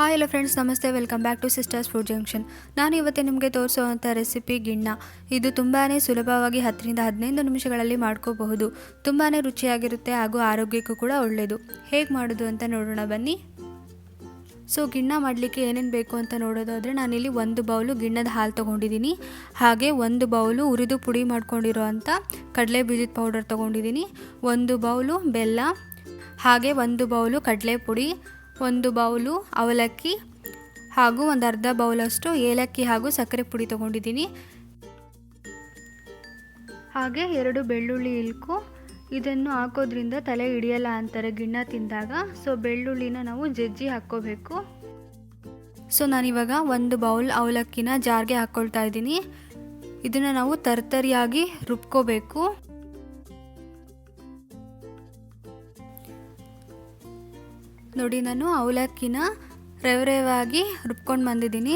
Hi hello friends, ನಮಸ್ತೆ. Welcome back to sisters food junction. ನಾನು ಇವತ್ತು ನಿಮಗೆ ತೋರಿಸುವಂಥ ರೆಸಿಪಿ ಗಿಣ್ಣ. ಇದು ತುಂಬಾ ಸುಲಭವಾಗಿ 10-15 ನಿಮಿಷಗಳಲ್ಲಿ ಮಾಡ್ಕೋಬಹುದು. ತುಂಬಾ ರುಚಿಯಾಗಿರುತ್ತೆ ಹಾಗೂ ಆರೋಗ್ಯಕ್ಕೂ ಕೂಡ ಒಳ್ಳೆಯದು. ಹೇಗೆ ಮಾಡೋದು ಅಂತ ನೋಡೋಣ ಬನ್ನಿ. ಸೊ ಗಿಣ್ಣ ಮಾಡಲಿಕ್ಕೆ ಏನೇನು ಬೇಕು ಅಂತ ನೋಡೋದಾದರೆ, ನಾನಿಲ್ಲಿ 1 ಬೌಲು ಗಿಣ್ಣದ ಹಾಲು ತೊಗೊಂಡಿದ್ದೀನಿ. ಹಾಗೆ 1 ಬೌಲು ಹುರಿದು ಪುಡಿ ಮಾಡ್ಕೊಂಡಿರೋ ಅಂಥ ಕಡಲೆ ಬೀಜದ ಪೌಡರ್ ತೊಗೊಂಡಿದ್ದೀನಿ. 1 ಬೌಲು ಬೆಲ್ಲ, ಹಾಗೆ 1 ಬೌಲು ಕಡಲೆ ಪುಡಿ, 1 ಬೌಲು ಅವಲಕ್ಕಿ ಹಾಗೂ ಒಂದು ಅರ್ಧ ಬೌಲಷ್ಟು ಏಲಕ್ಕಿ ಹಾಗೂ ಸಕ್ಕರೆ ಪುಡಿ ತೊಗೊಂಡಿದ್ದೀನಿ. ಹಾಗೆ 2 ಬೆಳ್ಳುಳ್ಳಿ ಇಲ್ಕು. ಇದನ್ನು ಹಾಕೋದ್ರಿಂದ ತಲೆ ಹಿಡಿಯಲ್ಲ ಅಂತಾರೆ ಗಿಣ್ಣ ತಿಂದಾಗ. ಸೊ ಬೆಳ್ಳುಳ್ಳಿನ ನಾವು ಜಜ್ಜಿ ಹಾಕ್ಕೋಬೇಕು. ಸೊ ನಾನಿವಾಗ 1 ಬೌಲ್ ಅವಲಕ್ಕಿನ ಜಾರ್ಗೆ ಹಾಕ್ಕೊಳ್ತಾ ಇದ್ದೀನಿ. ಇದನ್ನು ನಾವು ತರ್ತರಿಯಾಗಿ ರುಬ್ಕೋಬೇಕು. ನೋಡಿ, ನಾನು ಅವಲಕ್ಕಿನ ರೆವೆ ರುಬ್ಕೊಂಡು ಬಂದಿದ್ದೀನಿ.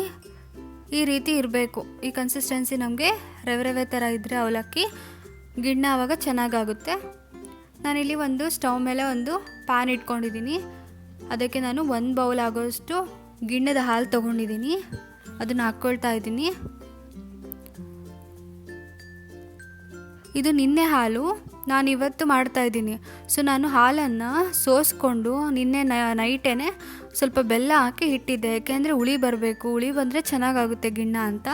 ಈ ರೀತಿ ಇರಬೇಕು. ಈ ಕನ್ಸಿಸ್ಟೆನ್ಸಿ ನಮಗೆ ರೆವೆ ಥರ ಇದ್ದರೆ ಅವಲಕ್ಕಿ ಗಿಣ್ಣ ಆವಾಗ ಚೆನ್ನಾಗಾಗುತ್ತೆ. ನಾನಿಲ್ಲಿ ಒಂದು ಸ್ಟವ್ ಮೇಲೆ ಒಂದು ಪ್ಯಾನ್ ಇಟ್ಕೊಂಡಿದ್ದೀನಿ. ಅದಕ್ಕೆ ನಾನು 1 ಬೌಲ್ ಆಗೋಷ್ಟು ಗಿಣ್ಣದ ಹಾಲು ತೊಗೊಂಡಿದ್ದೀನಿ. ಅದನ್ನು ಹಾಕ್ಕೊಳ್ತಾ ಇದ್ದೀನಿ. ಇದು ನಿನ್ನೆ ಹಾಲು, ನಾನು ಇವತ್ತು ಮಾಡ್ತಾಯಿದ್ದೀನಿ. ಸೊ ನಾನು ಹಾಲನ್ನು ಸೋಸ್ಕೊಂಡು ನಿನ್ನೆ ನೈಟೇ ಸ್ವಲ್ಪ ಬೆಲ್ಲ ಹಾಕಿ ಇಟ್ಟಿದ್ದೆ. ಯಾಕೆಂದರೆ ಹುಳಿ ಬರಬೇಕು, ಹುಳಿ ಬಂದರೆ ಚೆನ್ನಾಗಾಗುತ್ತೆ ಗಿಣ್ಣ ಅಂತ.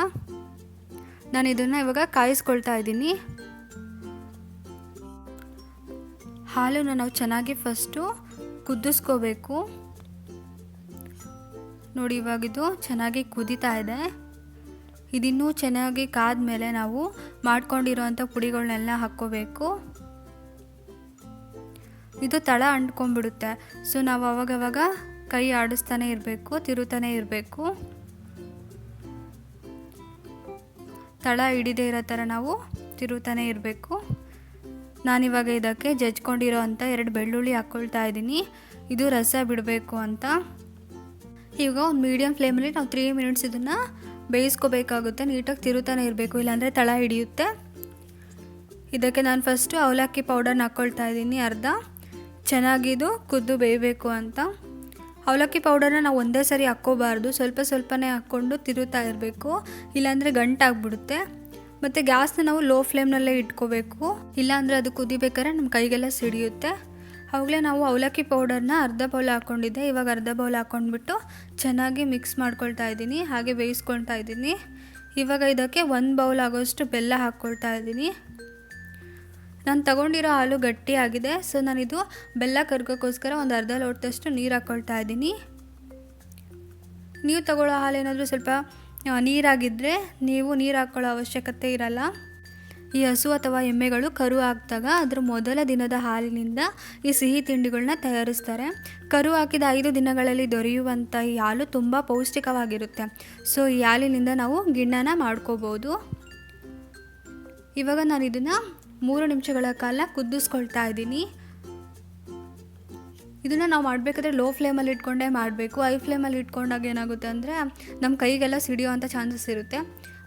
ನಾನು ಇದನ್ನು ಇವಾಗ ಕಾಯಿಸ್ಕೊಳ್ತಾ ಇದ್ದೀನಿ. ಹಾಲನ್ನು ನಾವು ಚೆನ್ನಾಗಿ ಫಸ್ಟು ಕುದಿಸ್ಕೋಬೇಕು. ನೋಡಿ, ಇವಾಗಿದು ಚೆನ್ನಾಗಿ ಕುದೀತಾ ಇದೆ. ಇದಿನ್ನೂ ಚೆನ್ನಾಗಿ ಕಾದ್ಮೇಲೆ ನಾವು ಮಾಡ್ಕೊಂಡಿರೋವಂಥ ಪುಡಿಗಳನ್ನೆಲ್ಲ ಹಾಕ್ಕೋಬೇಕು. ಇದು ತಳ ಅಂಟ್ಕೊಂಡ್ಬಿಡುತ್ತೆ. ಸೊ ನಾವು ಅವಾಗವಾಗ ಕೈ ಆಡಿಸ್ತಾನೆ ಇರಬೇಕು, ತಿರುತಾನೆ ಇರಬೇಕು. ತಳ ಹಿಡಿದೇ ಇರೋ ಥರ ನಾವು ತಿರುತಾನೆ ಇರಬೇಕು. ನಾನಿವಾಗ ಇದಕ್ಕೆ ಜಜ್ಕೊಂಡಿರೋ ಅಂಥ 2 ಬೆಳ್ಳುಳ್ಳಿ ಹಾಕ್ಕೊಳ್ತಾ ಇದ್ದೀನಿ. ಇದು ರಸ ಬಿಡಬೇಕು ಅಂತ. ಈಗ ಒಂದು ಮೀಡಿಯಮ್ ಫ್ಲೇಮಲ್ಲಿ ನಾವು 3 ಮಿನಿಟ್ಸ್ ಇದನ್ನು ಬೇಯಿಸ್ಕೋಬೇಕಾಗುತ್ತೆ. ನೀಟಾಗಿ ತಿರುತಾನೆ ಇರಬೇಕು, ಇಲ್ಲಾಂದರೆ ತಳ ಹಿಡಿಯುತ್ತೆ. ಇದಕ್ಕೆ ನಾನು ಫಸ್ಟು ಅವಲಕ್ಕಿ ಪೌಡರ್ನ ಹಾಕ್ಕೊಳ್ತಾ ಇದ್ದೀನಿ ಅರ್ಧ. ಚೆನ್ನಾಗಿದು ಕುದ್ದು ಬೇಯಬೇಕು ಅಂತ. ಅವಲಕ್ಕಿ ಪೌಡರ್ನ ನಾವು ಒಂದೇ ಸರಿ ಹಾಕ್ಕೋಬಾರ್ದು, ಸ್ವಲ್ಪ ಸ್ವಲ್ಪನೇ ಹಾಕ್ಕೊಂಡು ತಿರುತ್ತಾ ಇರಬೇಕು, ಇಲ್ಲಾಂದರೆ ಗಂಟಾಗ್ಬಿಡುತ್ತೆ. ಮತ್ತು ಗ್ಯಾಸ್ನ ನಾವು ಲೋ ಫ್ಲೇಮ್ನಲ್ಲೇ ಇಟ್ಕೋಬೇಕು, ಇಲ್ಲಾಂದರೆ ಅದು ಕುದಿಬೇಕಾದ್ರೆ ನಮ್ಮ ಕೈಗೆಲ್ಲ ಸಿಡಿಯುತ್ತೆ. ಅವಾಗಲೇ ನಾವು ಅವಲಕ್ಕಿ ಪೌಡರ್ನ ಅರ್ಧ ಬೌಲ್ ಹಾಕ್ಕೊಂಡಿದ್ದೆ. ಇವಾಗ ಅರ್ಧ ಬೌಲ್ ಹಾಕ್ಕೊಂಡ್ಬಿಟ್ಟು ಚೆನ್ನಾಗಿ ಮಿಕ್ಸ್ ಮಾಡ್ಕೊಳ್ತಾ ಇದ್ದೀನಿ, ಹಾಗೆ ಬೇಯಿಸ್ಕೊಳ್ತಾ ಇದ್ದೀನಿ. ಇವಾಗ ಇದಕ್ಕೆ 1 ಬೌಲ್ ಆಗೋಷ್ಟು ಬೆಲ್ಲ ಹಾಕ್ಕೊಳ್ತಾ ಇದ್ದೀನಿ. ನಾನು ತಗೊಂಡಿರೋ ಹಾಲು ಗಟ್ಟಿಯಾಗಿದೆ. ಸೊ ನಾನಿದು ಬೆಲ್ಲ ಕರ್ಗೋಕ್ಕೋಸ್ಕರ ಒಂದು ಅರ್ಧ ಲೋಟದಷ್ಟು ನೀರು ಹಾಕ್ಕೊಳ್ತಾ ಇದ್ದೀನಿ. ನೀವು ತಗೊಳ್ಳೋ ಹಾಲು ಏನಾದರೂ ಸ್ವಲ್ಪ ನೀರಾಗಿದ್ದರೆ ನೀವು ನೀರು ಹಾಕ್ಕೊಳ್ಳೋ ಅವಶ್ಯಕತೆ ಇರಲ್ಲ. ಈ ಹಸು ಅಥವಾ ಎಮ್ಮೆಗಳು ಕರು ಹಾಕಿದಾಗ ಅದರ ಮೊದಲ ದಿನದ ಹಾಲಿನಿಂದ ಈ ಸಿಹಿ ತಿಂಡಿಗಳನ್ನ ತಯಾರಿಸ್ತಾರೆ. ಕರು ಹಾಕಿದ 5 ದಿನಗಳಲ್ಲಿ ದೊರೆಯುವಂಥ ಈ ಹಾಲು ತುಂಬ ಪೌಷ್ಟಿಕವಾಗಿರುತ್ತೆ. ಸೊ ಈ ಹಾಲಿನಿಂದ ನಾವು ಗಿಣ್ಣನ ಮಾಡ್ಕೋಬೋದು. ಇವಾಗ ನಾನು ಇದನ್ನು 3 ನಿಮಿಷಗಳ ಕಾಲ ಕುದಿಸ್ಕೊಳ್ತಾ ಇದ್ದೀನಿ. ಇದನ್ನು ನಾವು ಮಾಡಬೇಕಾದ್ರೆ ಲೋ ಫ್ಲೇಮಲ್ಲಿ ಇಟ್ಕೊಂಡೇ ಮಾಡಬೇಕು. ಹೈ ಫ್ಲೇಮಲ್ಲಿ ಇಟ್ಕೊಂಡಾಗ ಏನಾಗುತ್ತೆ ಅಂದರೆ ನಮ್ಮ ಕೈಗೆಲ್ಲ ಸಿಡಿಯೋ ಅಂಥ ಚಾನ್ಸಸ್ ಇರುತ್ತೆ,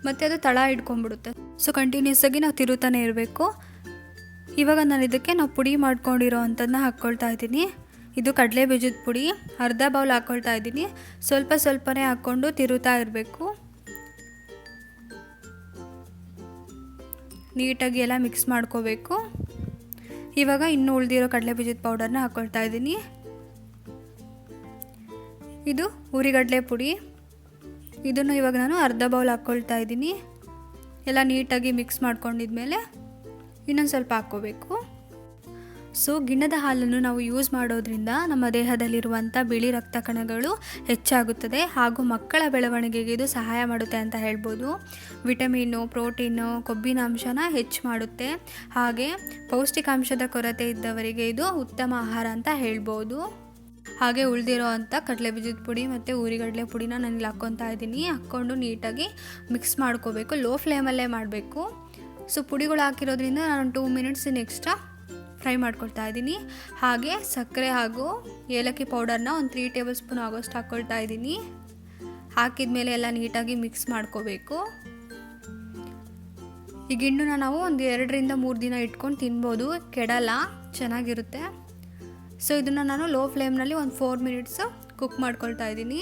ಮತ್ತು ಅದು ತಳ ಇಟ್ಕೊಂಡ್ಬಿಡುತ್ತೆ. ಸೊ ಕಂಟಿನ್ಯೂಸ್ ಆಗಿ ನಾವು ತಿರುತಾನೆ ಇರಬೇಕು. ಇವಾಗ ನಾನು ಇದಕ್ಕೆ ನಾವು ಪುಡಿ ಮಾಡ್ಕೊಂಡಿರೋ ಅಂಥದ್ದನ್ನ ಹಾಕ್ಕೊಳ್ತಾ ಇದ್ದೀನಿ. ಇದು ಕಡಲೆ ಬೀಜದ ಪುಡಿ ಅರ್ಧ ಬೌಲ್ ಹಾಕ್ಕೊಳ್ತಾ ಇದ್ದೀನಿ. ಸ್ವಲ್ಪ ಸ್ವಲ್ಪನೇ ಹಾಕ್ಕೊಂಡು ತಿರುತ್ತಾ ಇರಬೇಕು. ನೀಟಾಗಿ ಎಲ್ಲ ಮಿಕ್ಸ್ ಮಾಡ್ಕೋಬೇಕು. ಇವಾಗ ಇನ್ನೂ ಉಳಿದಿರೋ ಕಡಲೆ ಬೀಜದ ಪೌಡರ್ನ ಹಾಕ್ಕೊಳ್ತಾ ಇದ್ದೀನಿ. ಇದು ಹುರಿಗಡಲೆ ಪುಡಿ, ಇದನ್ನು ಇವಾಗ ನಾನು ಅರ್ಧ ಬೌಲ್ ಹಾಕ್ಕೊಳ್ತಾ ಇದ್ದೀನಿ. ಎಲ್ಲ ನೀಟಾಗಿ ಮಿಕ್ಸ್ ಮಾಡ್ಕೊಂಡಿದ್ಮೇಲೆ ಇನ್ನೊಂದು ಸ್ವಲ್ಪ ಹಾಕ್ಕೋಬೇಕು. ಸೊ ಗಿಣ್ಣದ ಹಾಲನ್ನು ನಾವು ಯೂಸ್ ಮಾಡೋದ್ರಿಂದ ನಮ್ಮ ದೇಹದಲ್ಲಿರುವಂಥ ಬಿಳಿ ರಕ್ತ ಕಣಗಳು ಹೆಚ್ಚಾಗುತ್ತದೆ, ಹಾಗೂ ಮಕ್ಕಳ ಬೆಳವಣಿಗೆಗೆ ಇದು ಸಹಾಯ ಮಾಡುತ್ತೆ ಅಂತ ಹೇಳ್ಬೋದು. ವಿಟಮಿನ್ನು, ಪ್ರೋಟೀನು, ಕೊಬ್ಬಿನ ಅಂಶನ ಹೆಚ್ಚು ಮಾಡುತ್ತೆ. ಹಾಗೆ ಪೌಷ್ಟಿಕಾಂಶದ ಕೊರತೆ ಇದ್ದವರಿಗೆ ಇದು ಉತ್ತಮ ಆಹಾರ ಅಂತ ಹೇಳ್ಬೋದು. ಹಾಗೆ ಉಳಿದಿರೋ ಅಂಥ ಕಡಲೆ ಬೀಜದ ಪುಡಿ ಮತ್ತು ಹುರಿಗಡಲೆ ಪುಡಿನ ನಾನು ಹಾಕ್ಕೊತಾ ಇದ್ದೀನಿ. ಹಾಕ್ಕೊಂಡು ನೀಟಾಗಿ ಮಿಕ್ಸ್ ಮಾಡ್ಕೋಬೇಕು, ಲೋ ಫ್ಲೇಮಲ್ಲೇ ಮಾಡಬೇಕು. ಸೊ ಪುಡಿಗಳು ಹಾಕಿರೋದ್ರಿಂದ ನಾನು 2 ಮಿನಿಟ್ಸ್ ಎಕ್ಸ್ಟ್ರಾ ಫ್ರೈ ಮಾಡ್ಕೊಳ್ತಾ ಇದ್ದೀನಿ. ಹಾಗೆ ಸಕ್ಕರೆ ಹಾಗೂ ಏಲಕ್ಕಿ ಪೌಡರ್ನ ಒಂದು 3 ಟೇಬಲ್ ಸ್ಪೂನ್ ಆಗೋಷ್ಟು ಹಾಕ್ಕೊಳ್ತಾ ಇದ್ದೀನಿ. ಹಾಕಿದ ಮೇಲೆ ಎಲ್ಲ ನೀಟಾಗಿ ಮಿಕ್ಸ್ ಮಾಡ್ಕೋಬೇಕು. ಈ ಗಿಣ್ಣನ್ನ ನಾವು ಒಂದು 2-3 ದಿನ ಇಟ್ಕೊಂಡು ತಿನ್ಬೋದು, ಕೆಡಲ್ಲ, ಚೆನ್ನಾಗಿರುತ್ತೆ. ಸೊ ಇದನ್ನು ನಾನು ಲೋ ಫ್ಲೇಮ್ನಲ್ಲಿ ಒಂದು 4 ಮಿನಿಟ್ಸ್ ಕುಕ್ ಮಾಡ್ಕೊಳ್ತಾ ಇದ್ದೀನಿ.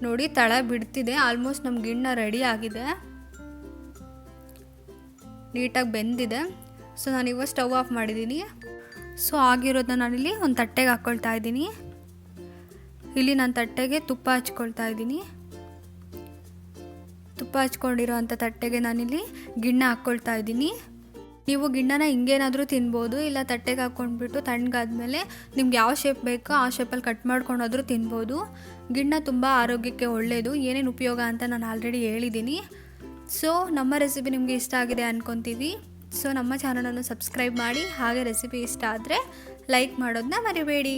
ನೋಡಿ ತಳ ಬಿಡ್ತಿದೆ. ಆಲ್ಮೋಸ್ಟ್ ನಮ್ಮ ಗಿಣ್ಣ ರೆಡಿ ಆಗಿದೆ, ನೀಟಾಗಿ ಬೆಂದಿದೆ. ಸೊ ನಾನಿವಾಗ ಸ್ಟವ್ ಆಫ್ ಮಾಡಿದ್ದೀನಿ. ಸೊ ಆಗಿರೋದನ್ನ ನಾನಿಲ್ಲಿ ಒಂದು ತಟ್ಟೆಗೆ ಹಾಕ್ಕೊಳ್ತಾ ಇದ್ದೀನಿ. ಇಲ್ಲಿ ನಾನು ತಟ್ಟೆಗೆ ತುಪ್ಪ ಹಚ್ಕೊಳ್ತಾ ಇದ್ದೀನಿ. ತುಪ್ಪ ಹಚ್ಕೊಂಡಿರೋ ಅಂಥ ತಟ್ಟೆಗೆ ನಾನಿಲ್ಲಿ ಗಿಣ್ಣ ಹಾಕ್ಕೊಳ್ತಾ ಇದ್ದೀನಿ. ನೀವು ಗಿಣ್ಣನ ಹಿಂಗೇನಾದರೂ ತಿನ್ಬೋದು, ಇಲ್ಲ ತಟ್ಟೆಗೆ ಹಾಕ್ಕೊಂಡ್ಬಿಟ್ಟು ತಣ್ಣಗಾದ್ಮೇಲೆ ನಿಮ್ಗೆ ಯಾವ ಶೇಪ್ ಬೇಕೋ ಆ ಶೇಪಲ್ಲಿ ಕಟ್ ಮಾಡ್ಕೊಂಡಾದರೂ ತಿನ್ಬೋದು. ಗಿಣ್ಣ ತುಂಬ ಆರೋಗ್ಯಕ್ಕೆ ಒಳ್ಳೆಯದು. ಏನೇನು ಉಪಯೋಗ ಅಂತ ನಾನು ಆಲ್ರೆಡಿ ಹೇಳಿದ್ದೀನಿ. ಸೊ ನಮ್ಮ ರೆಸಿಪಿ ನಿಮಗೆ ಇಷ್ಟ ಆಗಿದೆ ಅಂದ್ಕೊತೀವಿ. ಸೊ ನಮ್ಮ ಚಾನಲನ್ನು ಸಬ್ಸ್ಕ್ರೈಬ್ ಮಾಡಿ, ಹಾಗೆ ರೆಸಿಪಿ ಇಷ್ಟ ಆದರೆ ಲೈಕ್ ಮಾಡೋದನ್ನ ಮರಿಬೇಡಿ.